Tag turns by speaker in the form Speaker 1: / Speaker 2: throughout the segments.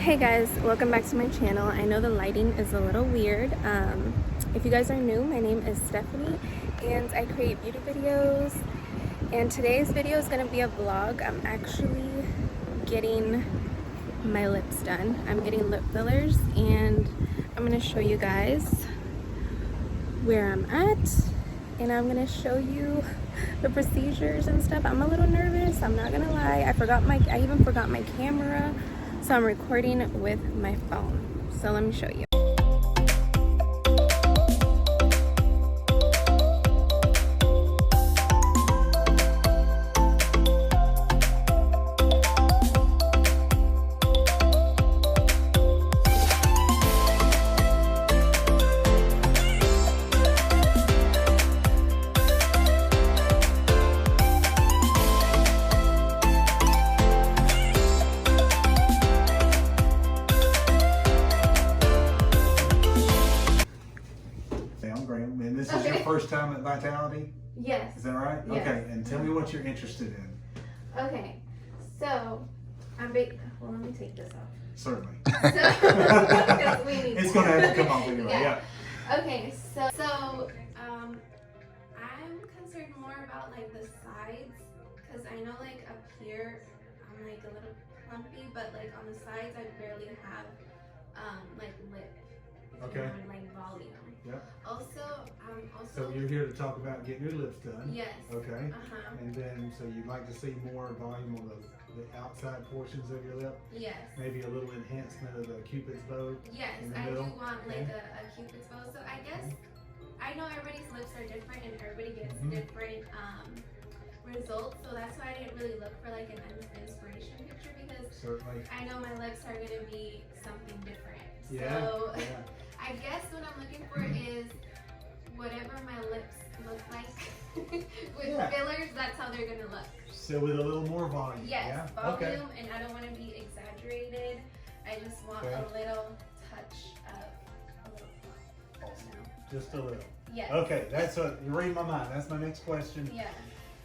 Speaker 1: Hey guys, welcome back to my channel. I know the lighting is a little weird. If you guys are new, my name is Stephanie and I create beauty videos, and today's video is going to be a vlog. I'm actually getting my lips done. I'm getting lip fillers and I'm going to show you guys where I'm at, and I'm going to show you the procedures and stuff. I'm a little nervous, I'm not gonna lie. I even forgot my camera, so I'm recording with my phone. So let me show you.
Speaker 2: And this is your first time at Vitality?
Speaker 1: Yes.
Speaker 2: Is that right?
Speaker 1: Yes.
Speaker 2: Okay, and tell me what you're interested in.
Speaker 1: Okay, so well, let me take this off.
Speaker 2: Certainly.
Speaker 1: Because we need
Speaker 2: it's going to have to come off anyway, yeah.
Speaker 1: Okay, so I'm concerned more about like the sides, because I know like up here I'm like a little plumpy, but like on the sides I barely have like lip.
Speaker 2: Okay.
Speaker 1: Like volume.
Speaker 2: Yeah.
Speaker 1: Also,
Speaker 2: So you're here to talk about getting your lips done.
Speaker 1: Yes.
Speaker 2: Okay.
Speaker 1: Uh-huh.
Speaker 2: And then, so you'd like to see more volume on the outside portions of your lip?
Speaker 1: Yes.
Speaker 2: Maybe a little enhancement of the Cupid's bow?
Speaker 1: Yes,
Speaker 2: in the
Speaker 1: I do
Speaker 2: middle?
Speaker 1: want like a Cupid's bow. So I guess, I know everybody's lips are different and everybody gets different results. So that's why I didn't really look for like an inspiration picture, because
Speaker 2: Certainly.
Speaker 1: I know my lips are going to be something different.
Speaker 2: Yeah.
Speaker 1: So
Speaker 2: Yeah.
Speaker 1: I guess what I'm looking for is whatever my lips look like with fillers, that's how they're gonna look.
Speaker 2: So with a little more volume.
Speaker 1: Yes,
Speaker 2: Yeah?
Speaker 1: volume,
Speaker 2: Okay.
Speaker 1: and I don't want to be exaggerated. I just want a little touch of a little fluff.
Speaker 2: Awesome. Just a little.
Speaker 1: Yes.
Speaker 2: Okay, that's what you're reading my mind. That's my next question.
Speaker 1: Yeah.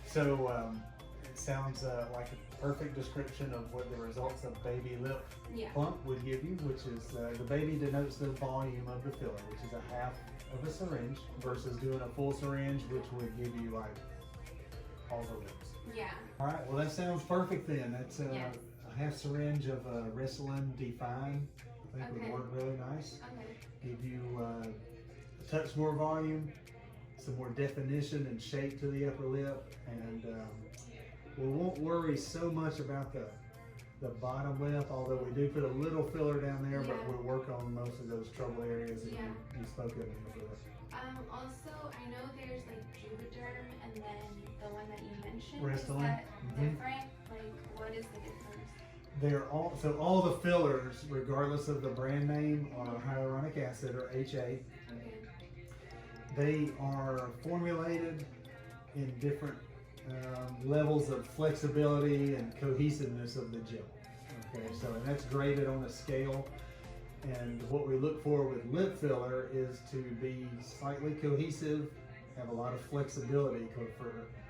Speaker 2: So it sounds like a perfect description of what the results of baby lip plump would give you, which is the baby denotes the volume of the filler, which is a half of a syringe, versus doing a full syringe, which would give you like all the lips.
Speaker 1: Yeah.
Speaker 2: All right, well that sounds perfect then. That's a half syringe of Restylane Define. I think would work really nice.
Speaker 1: Okay.
Speaker 2: Give you a touch more volume, some more definition and shape to the upper lip, and we won't worry so much about the bottom lip, although we do put a little filler down there, but we'll work on most of those trouble areas that you spoke of in the filler.
Speaker 1: Also, I know there's like Juvederm and then the one that you mentioned.
Speaker 2: Restylane.
Speaker 1: Is that different? Like, what is the difference?
Speaker 2: They're all the fillers, regardless of the brand name, are hyaluronic acid or HA.
Speaker 1: Okay.
Speaker 2: They are formulated in different levels of flexibility and cohesiveness of the gel. Okay, so and that's graded on a scale. And what we look for with lip filler is to be slightly cohesive, have a lot of flexibility,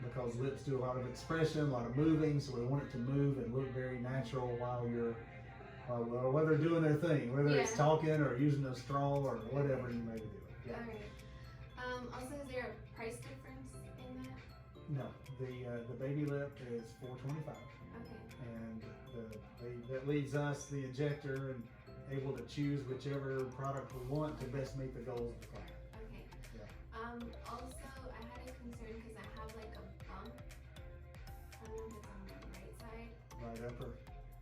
Speaker 2: because lips do a lot of expression, a lot of moving. So we want it to move and look very natural while they're doing their thing, whether it's talking or using a straw or whatever you may be doing. Yeah.
Speaker 1: All right. Also, is there a price difference in that?
Speaker 2: No, the baby lip is $425,
Speaker 1: Okay.
Speaker 2: and that leaves us, the injector, and able to choose whichever product we want to best meet the goals of the client.
Speaker 1: Okay.
Speaker 2: Yeah.
Speaker 1: Also, I had a concern because I have like a bump. I don't know if it's on the right side.
Speaker 2: Right upper.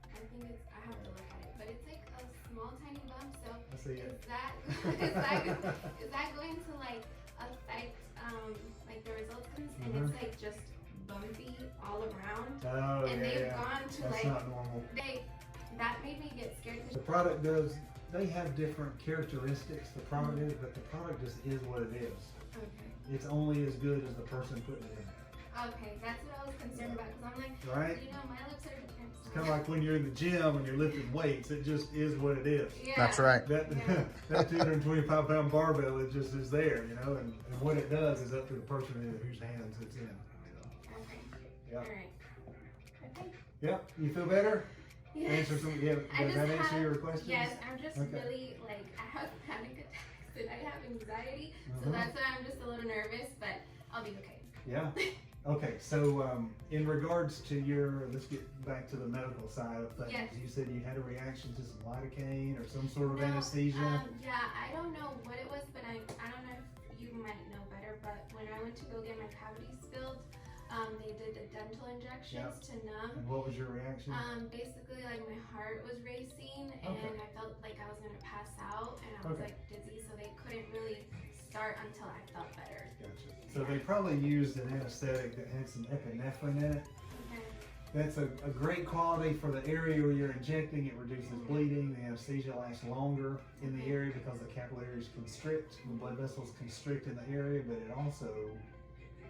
Speaker 1: I have to look at it, but it's like a small tiny bump. So
Speaker 2: I see it.
Speaker 1: is that going to like affect like the results? And it's like just bumpy all around.
Speaker 2: Oh,
Speaker 1: and they've gone to
Speaker 2: that's
Speaker 1: like
Speaker 2: not normal.
Speaker 1: that made me get scared.
Speaker 2: The product they have different characteristics, the product is, but the product just is what it is.
Speaker 1: Okay.
Speaker 2: It's only as good as the person putting it in there.
Speaker 1: Okay, that's what I was concerned about, because I'm like,
Speaker 2: right?
Speaker 1: you know, my lips are different.
Speaker 2: It's kind of like when you're in the gym and you're lifting weights, it just is what it is.
Speaker 1: Yeah.
Speaker 3: That's right.
Speaker 2: That 225-pound barbell, it just is there, you know, and what it does is up to the person whose hands it's in.
Speaker 1: Okay.
Speaker 2: Yeah.
Speaker 1: All right. Okay.
Speaker 2: Yep. You feel better? answer some? Yeah, does that answer your questions?
Speaker 1: Yes, I'm just
Speaker 2: Okay.
Speaker 1: really like I have panic attacks and I have anxiety, so
Speaker 2: Uh-huh.
Speaker 1: that's why I'm just a little nervous, but I'll be okay.
Speaker 2: Yeah. Okay, so in regards to let's get back to the medical side of things.
Speaker 1: Yes.
Speaker 2: You said you had a reaction to some lidocaine or some sort of
Speaker 1: No,
Speaker 2: anesthesia.
Speaker 1: yeah, I don't know what it was, but I don't know if you might know better, but when I went to go get my cavities filled, they did the dental injections to numb.
Speaker 2: And what was your reaction?
Speaker 1: Basically, like my heart was racing and
Speaker 2: Okay.
Speaker 1: I felt like I was gonna pass out and I was like dizzy, so they couldn't really start until I felt better.
Speaker 2: Gotcha. So they probably used an anesthetic that had some epinephrine in it.
Speaker 1: Okay.
Speaker 2: That's a great quality for the area where you're injecting. It reduces bleeding. The anesthesia lasts longer in the area because the capillaries constrict, the blood vessels constrict in the area, but it also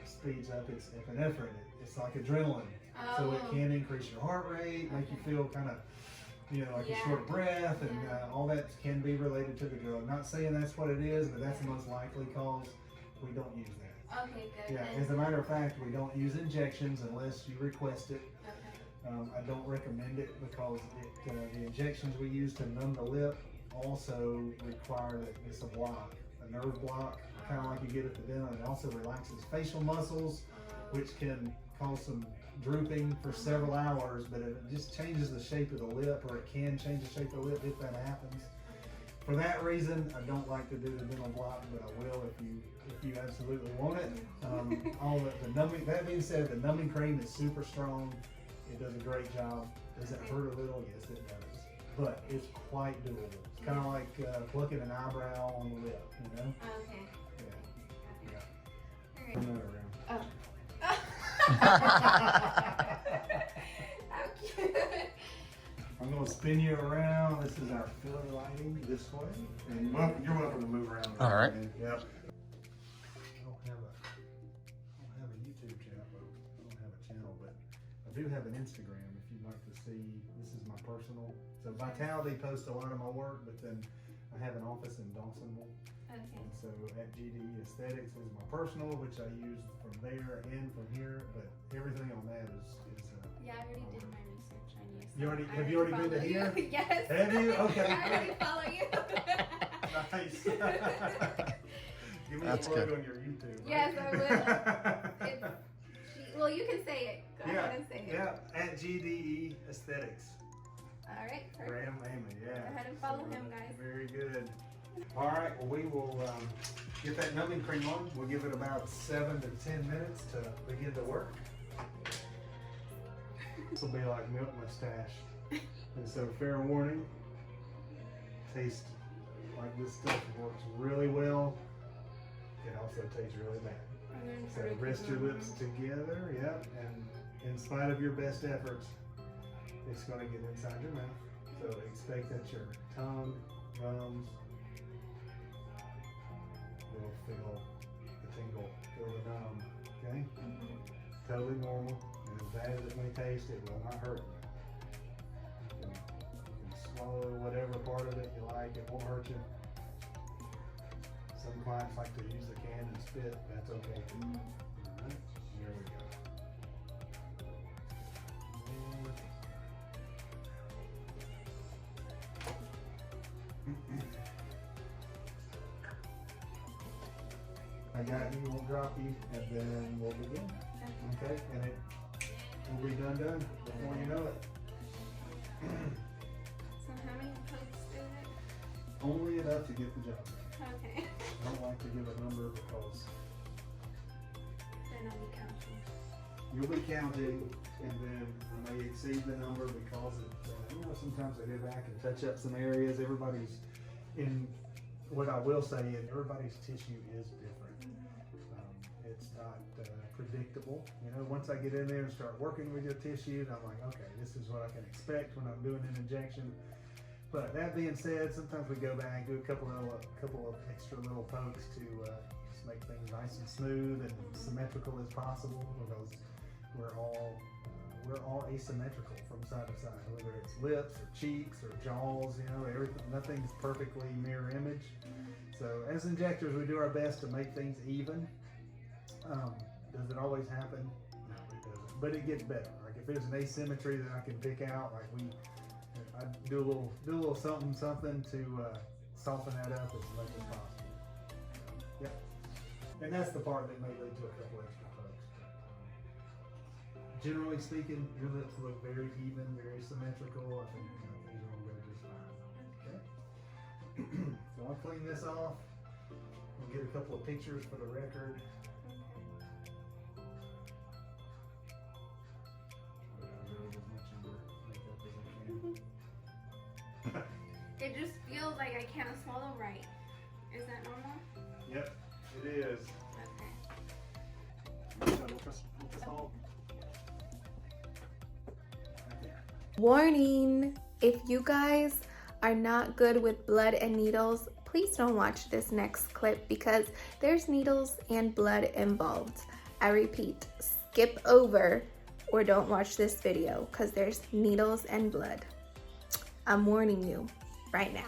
Speaker 2: speeds up its epinephrine. It's like adrenaline. So it can increase your heart rate, make you feel kind of, like a short breath, and all that can be related to the drug. Not saying that's what it is, but that's the most likely cause. We don't use that.
Speaker 1: Okay, good.
Speaker 2: Yeah, as a matter of fact, we don't use injections unless you request it.
Speaker 1: Okay.
Speaker 2: I don't recommend it because the injections we use to numb the lip also require that it's a block, a nerve block, kind of like you get at the dental. It also relaxes facial muscles, which can cause some drooping for several hours, but it just changes the shape of the lip, or it can change the shape of the lip if that happens. For that reason, I don't like to do the dental block, but I will if you absolutely want it. All the numbing. That being said, the numbing cream is super strong. It does a great job. Does it hurt a little? Yes, it does. But it's quite doable. It's kind of like plucking an eyebrow on the lip,
Speaker 1: Okay.
Speaker 2: Yeah.
Speaker 1: All right.
Speaker 2: Turn that around.
Speaker 1: Oh. How cute.
Speaker 2: I'm going to spin you around. This is our filler lighting this way. And you're welcome to move around.
Speaker 3: All right.
Speaker 2: Yep. I don't have a YouTube channel. I don't have a channel, but I do have an Instagram if you'd like to see. This is my personal. So Vitality posts a lot of my work, but then I have an office in Dawsonville.
Speaker 1: Okay.
Speaker 2: And so at GDE Aesthetics is my personal, which I use from there and from here, but everything on that is
Speaker 1: Yeah, I already did my research on you.
Speaker 2: You already- have you already been to here?
Speaker 1: Yes.
Speaker 2: Have you? Okay.
Speaker 1: I already follow you.
Speaker 2: Nice. Give me
Speaker 3: That's
Speaker 2: a plug
Speaker 3: good.
Speaker 2: on your YouTube. Right?
Speaker 1: Yes, I will. Well, you can say it. Go ahead and say it.
Speaker 2: Yeah, at GDE Aesthetics.
Speaker 1: All right, perfect.
Speaker 2: Graham Amy, yeah.
Speaker 1: Go ahead and follow him, guys.
Speaker 2: Very good. All right, well, we will get that numbing cream on. We'll give it about 7 to 10 minutes to begin to work. This will be like milk mustache. And so, fair warning, tastes like this stuff works really well. It also tastes really bad. So rest your lips together, yep, and in spite of your best efforts, it's going to get inside your mouth. So expect that your tongue, gums will feel the tingle, feel the numb, okay? Totally normal, and as bad as it may taste, it will not hurt you. You can swallow whatever part of it you like, it won't hurt you. Some clients like to use the can and spit, that's okay. Alright, here we go. I got you, we'll drop you, and then we'll begin. Okay, and it will be done before you know it.
Speaker 1: So how many pokes is it?
Speaker 2: Only enough to get the job done.
Speaker 1: Okay.
Speaker 2: I don't like to give a number because
Speaker 1: Then I'll be counting.
Speaker 2: you'll be counting, and then I may exceed the number because sometimes I go back and touch up some areas. Everybody's what I will say is everybody's tissue is different. It's not predictable. Once I get in there and start working with your tissues, I'm like, okay, this is what I can expect when I'm doing an injection. But that being said, sometimes we go back, do a couple of extra little pokes to just make things nice and smooth and symmetrical as possible, because we're all asymmetrical from side to side, whether it's lips or cheeks or jaws. Everything, nothing's perfectly mirror image. So as injectors, we do our best to make things even. Does it always happen? No, it doesn't. But it gets better. Like if there's an asymmetry that I can pick out, like I do a little something to soften that up as much as possible. Yep. And that's the part that may lead to a couple extra pokes. Generally speaking, your lips look very even, very symmetrical. I think things are all go just fine. Okay. So I'll clean this off. We'll get a couple of pictures for the record.
Speaker 1: It just feels like I can't swallow right. Is that normal?
Speaker 2: Yep, it is.
Speaker 1: Okay. Warning! If you guys are not good with blood and needles, please don't watch this next clip because there's needles and blood involved. I repeat, skip over or don't watch this video because there's needles and blood. I'm warning you right now.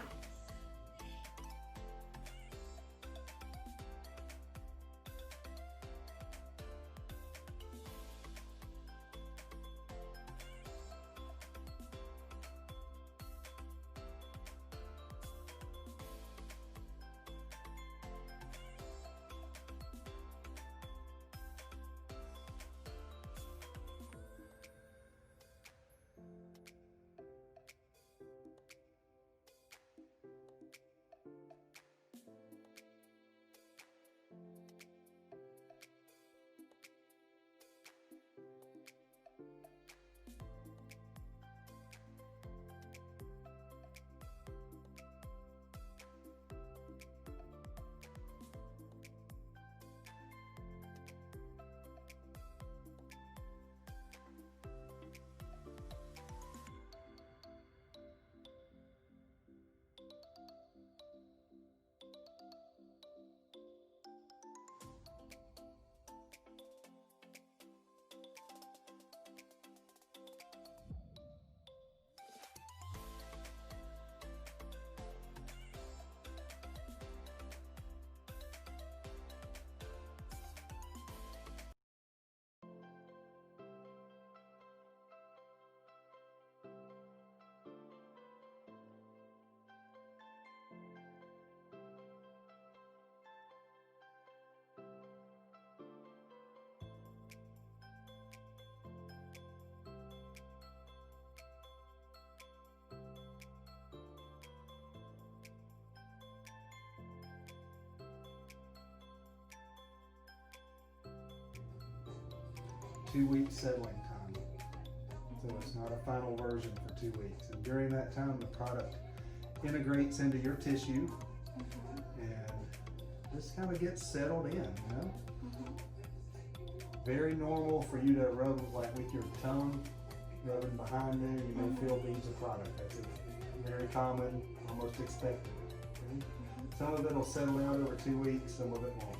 Speaker 2: Two-week settling time. So it's not a final version for 2 weeks. And during that time, the product integrates into your tissue and just kind of gets settled in, you know? Very normal for you to rub like with your tongue, rubbing behind there. You may feel beads of product. That's very common, almost expected. Okay? Some of it will settle out over 2 weeks, some of it won't.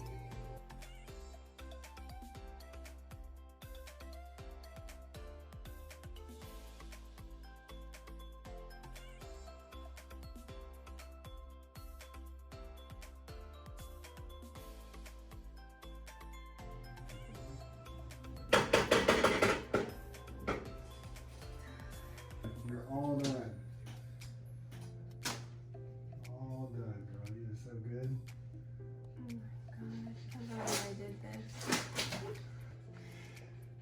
Speaker 2: You're all done. All done, girl. You did so good.
Speaker 1: Oh my gosh, I love that I did this.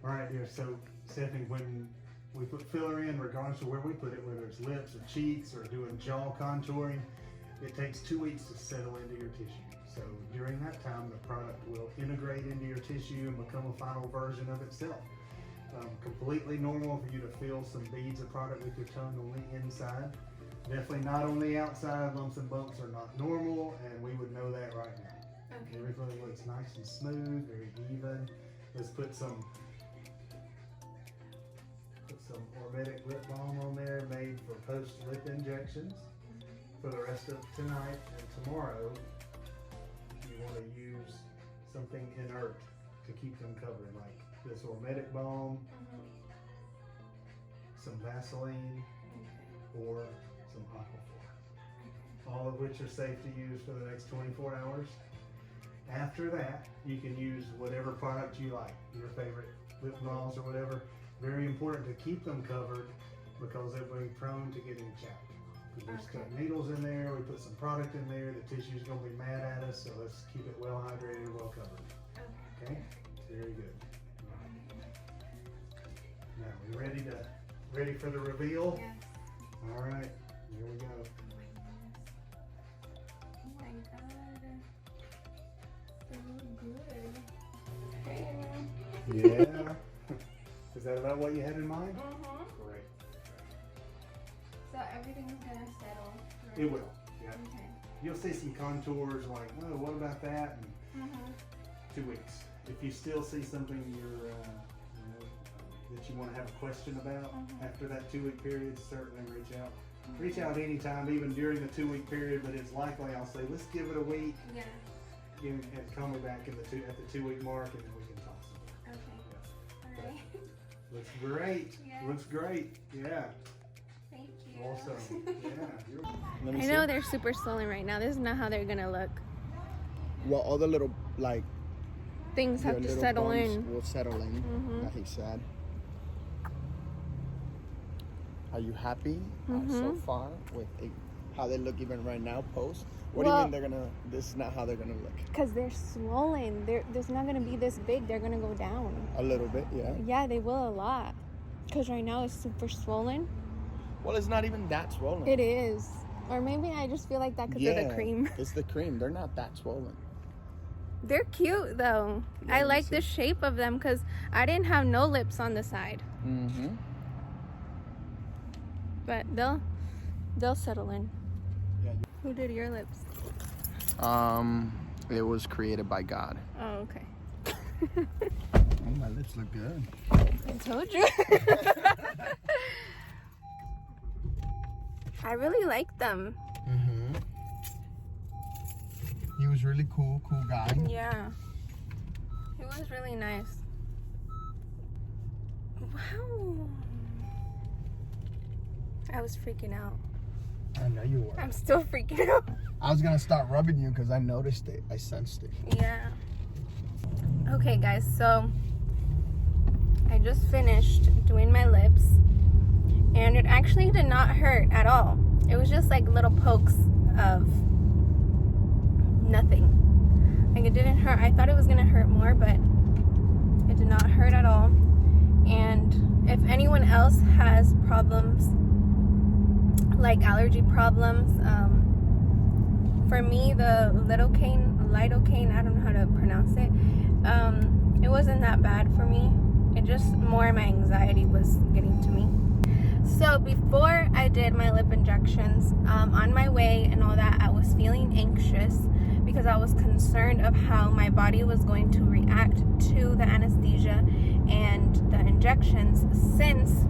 Speaker 2: All right, dear. So, Stephanie, when we put filler in, regardless of where we put it, whether it's lips or cheeks or doing jaw contouring, it takes 2 weeks to settle into your tissue. So during that time, the product will integrate into your tissue and become a final version of itself. Completely normal for you to feel some beads of product with your tongue on the inside. Definitely not on the outside. Lumps and bumps are not normal, and we would know that right now.
Speaker 1: Okay.
Speaker 2: Everything looks nice and smooth, very even. Let's put some Ormetic lip balm on there, made for post lip injections. For the rest of tonight and tomorrow, you want to use something inert to keep them covered, like this Ormetic balm, some Vaseline, or some Aquaphor. All of which are safe to use for the next 24 hours. After that, you can use whatever product you like, your favorite lip gloss or whatever. Very important to keep them covered because they're very prone to getting chapped. We stuck needles in there, we put some product in there, the tissue's gonna be mad at us, so let's keep it well hydrated, well covered. Okay? Very good. Now, we ready for the reveal?
Speaker 1: Yes.
Speaker 2: All right, here we go.
Speaker 1: Oh my god. So good.
Speaker 2: Yeah. Is that about what you had in mind? Great.
Speaker 1: So everything's gonna settle. Right?
Speaker 2: It will. Yeah.
Speaker 1: Okay.
Speaker 2: You'll see some contours like, oh, what about that? And 2 weeks. If you still see something that you want to have a question about after that 2-week period, certainly reach out. Reach out anytime, even during the 2-week period, but it's likely I'll say, let's give it a week.
Speaker 1: Yeah.
Speaker 2: And call me back at the 2-week mark, and then we can talk some more.
Speaker 1: Okay. All right.
Speaker 2: Looks great.
Speaker 1: Yeah.
Speaker 2: Looks great. Yeah.
Speaker 1: Thank you.
Speaker 2: Awesome. Yeah.
Speaker 1: I know they're super swollen right now. This is not how they're gonna look.
Speaker 3: Well, all the little like
Speaker 1: Things have to
Speaker 3: little
Speaker 1: settle
Speaker 3: bumps
Speaker 1: in.
Speaker 3: will settle in. That he said. Are you happy so far with how they look even right now post? What do you mean this is not how they're gonna look?
Speaker 1: Because they're swollen. There's not gonna be this big. They're gonna go down.
Speaker 3: A little bit, yeah.
Speaker 1: Yeah, they will a lot. Because right now it's super swollen.
Speaker 3: Well, it's not even that swollen.
Speaker 1: It is. Or maybe I just feel like that because of the cream.
Speaker 3: It's the cream. They're not that swollen.
Speaker 1: They're cute though.
Speaker 3: Yeah,
Speaker 1: I like the shape of them because I didn't have no lips on the side. But they'll settle in.
Speaker 3: Yeah.
Speaker 1: Who did your lips?
Speaker 3: It was created by God.
Speaker 1: Oh, okay.
Speaker 3: Oh, my lips look good.
Speaker 1: I told you. I really like them.
Speaker 3: He was really cool guy.
Speaker 1: Yeah. He was really nice. Wow. I was freaking out.
Speaker 3: I know you were.
Speaker 1: I'm still freaking out.
Speaker 3: I was gonna start rubbing you because I noticed it. I sensed it.
Speaker 1: Yeah. Okay, guys, so I just finished doing my lips and it actually did not hurt at all. It was just like little pokes of nothing. Like it didn't hurt. I thought it was gonna hurt more, but it did not hurt at all. And if anyone else has problems like allergy problems, for me the lidocaine, I don't know how to pronounce it, it wasn't that bad for me. It just more my anxiety was getting to me. So before I did my lip injections, on my way and all that, I was feeling anxious because I was concerned of how my body was going to react to the anesthesia and the injections, since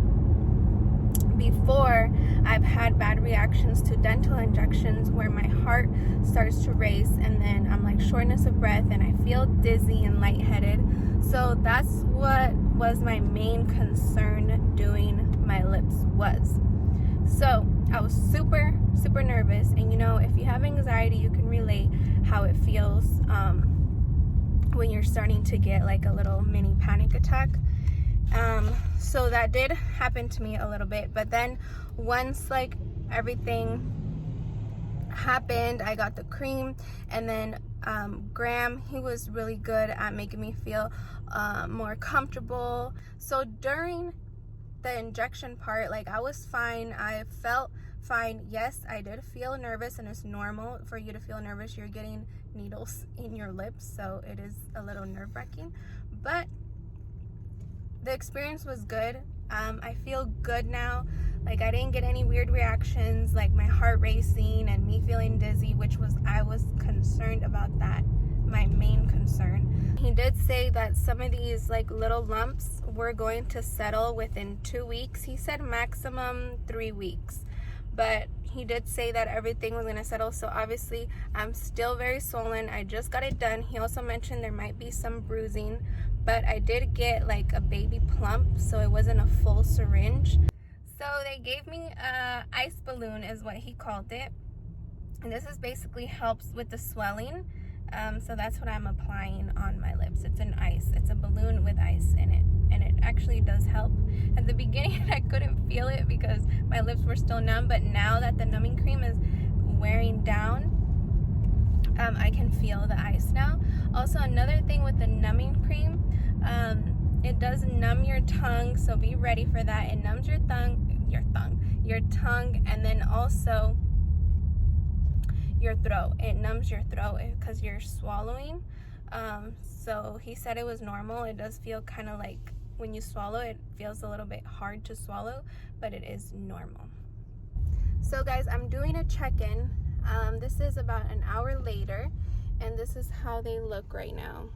Speaker 1: before I've had bad reactions to dental injections where my heart starts to race and then I'm like shortness of breath and I feel dizzy and lightheaded. So that's what was my main concern doing my lips was. So I was super nervous, and you know, if you have anxiety you can relate how it feels when you're starting to get like a little mini panic attack. So that did happen to me a little bit, but then once like everything happened, I got the cream, and then Graham, he was really good at making me feel more comfortable. So during the injection part, like I was fine, I felt fine. Yes, I did feel nervous, and it's normal for you to feel nervous. You're getting needles in your lips, so it is a little nerve-wracking, but the experience was good. I feel good now. Like I didn't get any weird reactions like my heart racing and me feeling dizzy, which was, I was concerned about that, my main concern. He did say that some of these like little lumps were going to settle within 2 weeks. He said maximum 3 weeks, but he did say that everything was going to settle. So obviously I'm still very swollen. I just got it done. He also mentioned there might be some bruising, but I did get like a baby plump, so it wasn't a full syringe. So they gave me a ice balloon is what he called it, and this is basically helps with the swelling. So that's what I'm applying on my lips. It's an ice. It's a balloon with ice in it, and it actually does help. At the beginning, I couldn't feel it because my lips were still numb, but now that the numbing cream is wearing down, I can feel the ice now. Also, another thing with the numbing cream, it does numb your tongue, so be ready for that. It numbs your tongue, and then also your throat. It numbs your throat because you're swallowing. So he said it was normal. It does feel kind of like when you swallow, it feels a little bit hard to swallow, but it is normal. So guys, I'm doing a check-in. This is about an hour later, and this is how they look right now.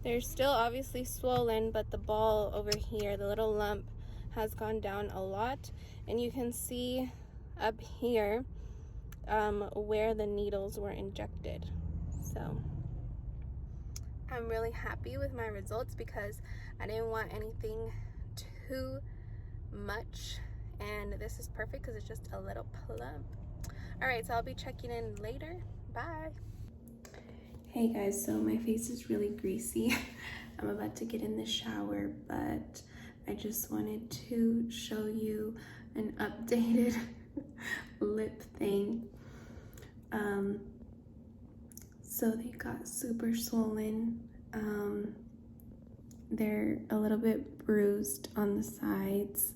Speaker 1: They're still obviously swollen, but the ball over here, the little lump, has gone down a lot, and you can see up here where the needles were injected. So I'm really happy with my results because I didn't want anything too much, and this is perfect because it's just a little plump. All right, so I'll be checking in later. Bye. Hey guys, so my face is really greasy. I'm about to get in the shower, but I just wanted to show you an updated lip thing. So they got super swollen. They're a little bit bruised on the sides,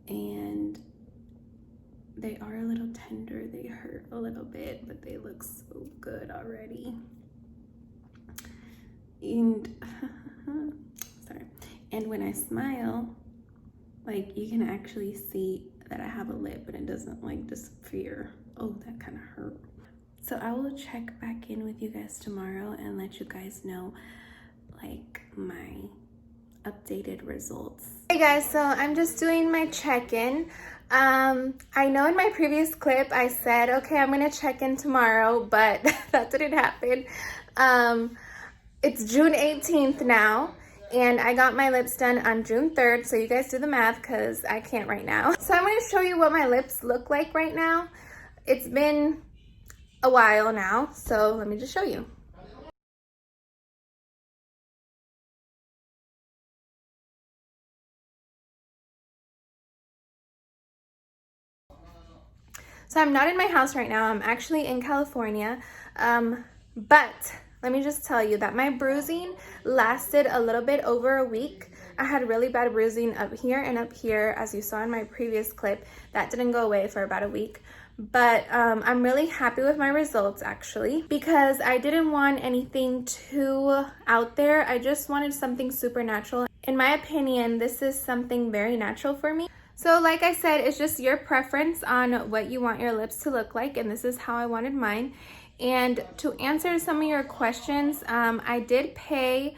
Speaker 1: and they are a little tender. They hurt a little bit, but they look so good already. And sorry. And when I smile, like, you can actually see that I have a lip, and it doesn't like disappear. Oh, that kind of hurt. So I will check back in with you guys tomorrow and let you guys know like my updated results. Hey guys, so I'm just doing my check-in. I know in my previous clip I said, okay, I'm gonna check in tomorrow, but that didn't happen. It's June 18th now, and I got my lips done on June 3rd, so you guys do the math because I can't right now. So I'm gonna show you what my lips look like right now. It's been a while now, so let me just show you. So I'm not in my house right now. I'm actually in California. But let me just tell you that my bruising lasted a little bit over a week. I had really bad bruising up here and up here, as you saw in my previous clip. That didn't go away for about a week. But I'm really happy with my results, actually, because I didn't want anything too out there. I just wanted something super natural. In my opinion, this is something very natural for me. So like I said, it's just your preference on what you want your lips to look like, and this is how I wanted mine. And to answer some of your questions, I did pay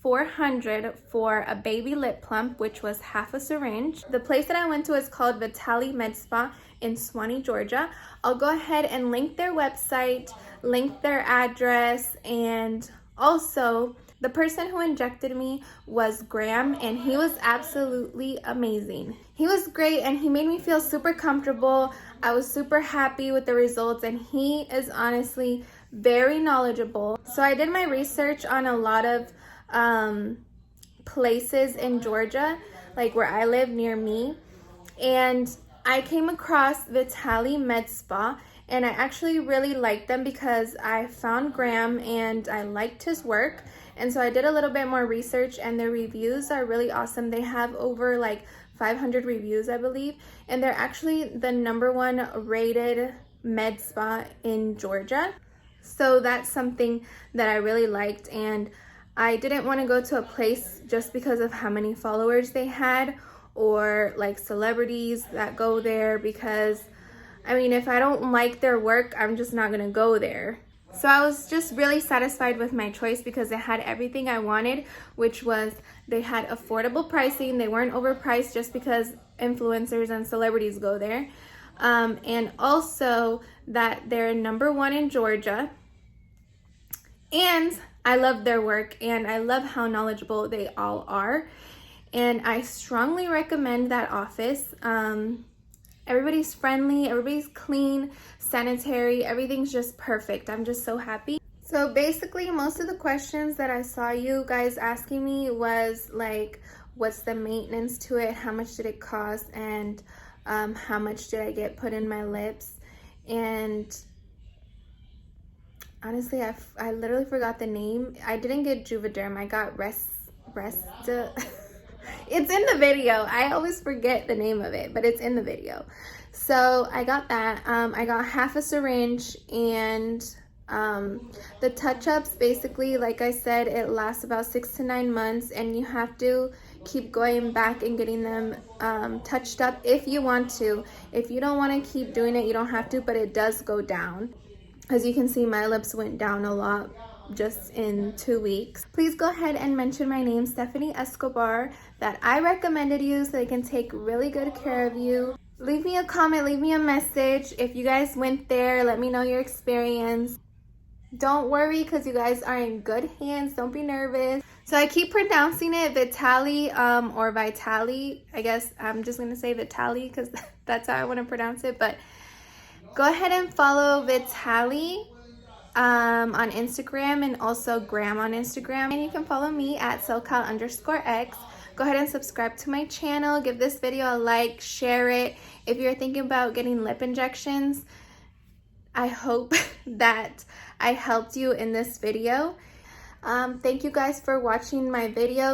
Speaker 1: $400 for a baby lip plump, which was half a syringe. The place that I went to is called Vitale Med Spa in Suwanee, Georgia. I'll go ahead and link their website, link their address, and also the person who injected me was Graham, and he was absolutely amazing. He was great, and he made me feel super comfortable. I was super happy with the results, and he is honestly very knowledgeable. So I did my research on a lot of places in Georgia, like where I live near me, and I came across Vitale Med Spa, and I actually really liked them because I found Graham and I liked his work. And so I did a little bit more research, and their reviews are really awesome. They have over like 500 reviews, I believe, and they're actually the #1 rated med spa in Georgia. So that's something that I really liked, and I didn't want to go to a place just because of how many followers they had or like celebrities that go there, because I mean, if I don't like their work, I'm just not gonna go there. So I was just really satisfied with my choice because it had everything I wanted, which was they had affordable pricing. They weren't overpriced just because influencers and celebrities go there. And also that they're #1 in Georgia. And I love their work, and I love how knowledgeable they all are. And I strongly recommend that office. Everybody's friendly, everybody's clean, sanitary, everything's just perfect. I'm just so happy. So basically, most of the questions that I saw you guys asking me was like, what's the maintenance to it? How much did it cost? And how much did I get put in my lips? And honestly, I literally forgot the name. I didn't get Juvederm. I got Resta. It's in the video. I always forget the name of it, but it's in the video. So I got that. I got half a syringe, and the touch-ups, basically, like I said, it lasts about 6 to 9 months, and you have to keep going back and getting them touched up if you want to. If you don't want to keep doing it, you don't have to, but it does go down. As you can see, my lips went down a lot just in 2 weeks. Please go ahead and mention my name, Stephanie Escobar, that I recommended you so they can take really good care of you. Leave me a comment, leave me a message. If you guys went there, let me know your experience. Don't worry, because you guys are in good hands. Don't be nervous. So I keep pronouncing it Vitali or Vitali. I guess I'm just going to say Vitali because that's how I want to pronounce it. But go ahead and follow Vitali on Instagram, and also Graham on Instagram. And you can follow me at SoCal_X. Go ahead and subscribe to my channel. Give this video a like, share it. If you're thinking about getting lip injections, I hope that I helped you in this video. Thank you guys for watching my video.